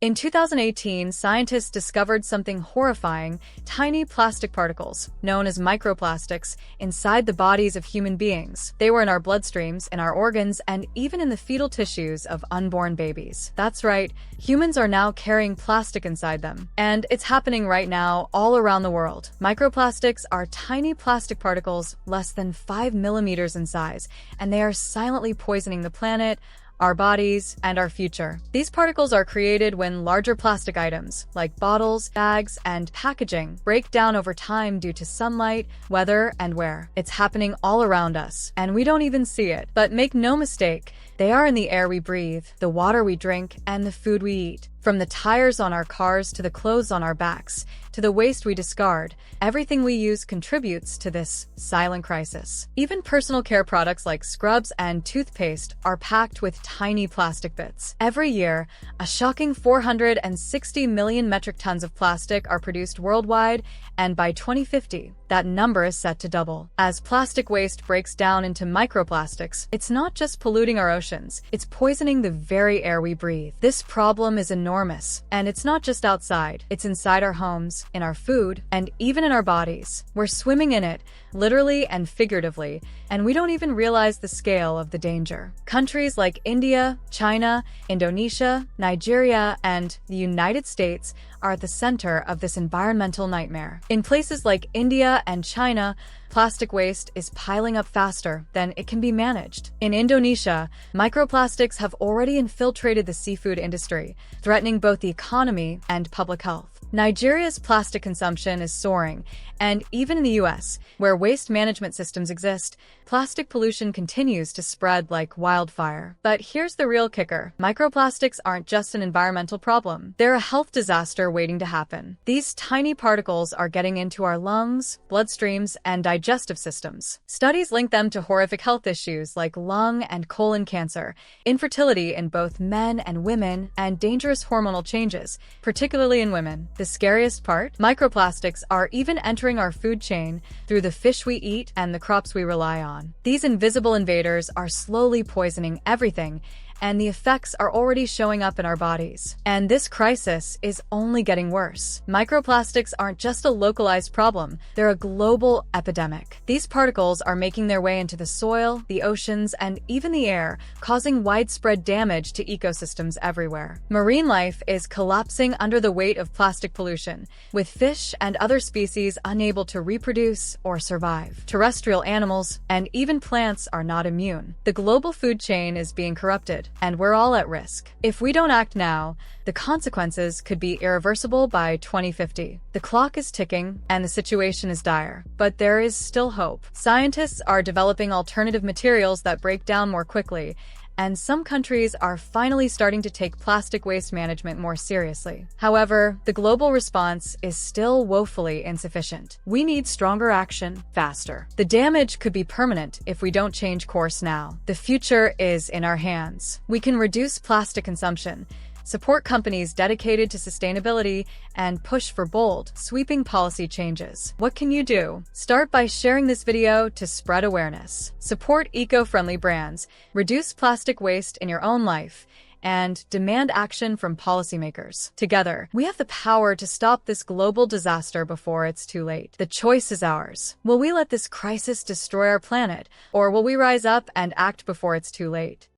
In 2018, scientists discovered something horrifying: tiny plastic particles, known as microplastics, inside the bodies of human beings. They were in our bloodstreams, in our organs, and even in the fetal tissues of unborn babies. That's right, humans are now carrying plastic inside them. And it's happening right now all around the world. Microplastics are tiny plastic particles less than 5 millimeters in size, and they are silently poisoning the planet, our bodies, and our future. These particles are created when larger plastic items, like bottles, bags, and packaging, break down over time due to sunlight, weather, and wear. It's happening all around us, and we don't even see it. But make no mistake, they are in the air we breathe, the water we drink, and the food we eat. From the tires on our cars to the clothes on our backs, to the waste we discard, everything we use contributes to this silent crisis. Even personal care products like scrubs and toothpaste are packed with tiny plastic bits. Every year, a shocking 460 million metric tons of plastic are produced worldwide, and by 2050, that number is set to double. As plastic waste breaks down into microplastics, it's not just polluting our oceans, it's poisoning the very air we breathe. This problem is enormous, and it's not just outside, it's inside our homes, in our food, and even in our bodies. We're swimming in it, literally and figuratively, and we don't even realize the scale of the danger. Countries like India, China, Indonesia, Nigeria, and the United States are at the center of this environmental nightmare. In places like India and China, plastic waste is piling up faster than it can be managed. In Indonesia, microplastics have already infiltrated the seafood industry, threatening both the economy and public health. Nigeria's plastic consumption is soaring, and even in the US, where waste management systems exist, plastic pollution continues to spread like wildfire. But here's the real kicker: microplastics aren't just an environmental problem, they're a health disaster waiting to happen. These tiny particles are getting into our lungs, bloodstreams, and digestive systems. Studies link them to horrific health issues like lung and colon cancer, infertility in both men and women, and dangerous hormonal changes, particularly in women. The scariest part? Microplastics are even entering our food chain through the fish we eat and the crops we rely on. These invisible invaders are slowly poisoning everything, and the effects are already showing up in our bodies. And this crisis is only getting worse. Microplastics aren't just a localized problem, they're a global epidemic. These particles are making their way into the soil, the oceans, and even the air, causing widespread damage to ecosystems everywhere. Marine life is collapsing under the weight of plastic pollution, with fish and other species unable to reproduce or survive. Terrestrial animals and even plants are not immune. The global food chain is being corrupted, and we're all at risk. If we don't act now, the consequences could be irreversible by 2050. The clock is ticking, and the situation is dire. But there is still hope. Scientists are developing alternative materials that break down more quickly, and some countries are finally starting to take plastic waste management more seriously. However, the global response is still woefully insufficient. We need stronger action, faster. The damage could be permanent if we don't change course now. The future is in our hands. We can reduce plastic consumption, support companies dedicated to sustainability, and push for bold, sweeping policy changes. What can you do? Start by sharing this video to spread awareness. Support eco-friendly brands, reduce plastic waste in your own life, and demand action from policymakers. Together, we have the power to stop this global disaster before it's too late. The choice is ours. Will we let this crisis destroy our planet, or will we rise up and act before it's too late?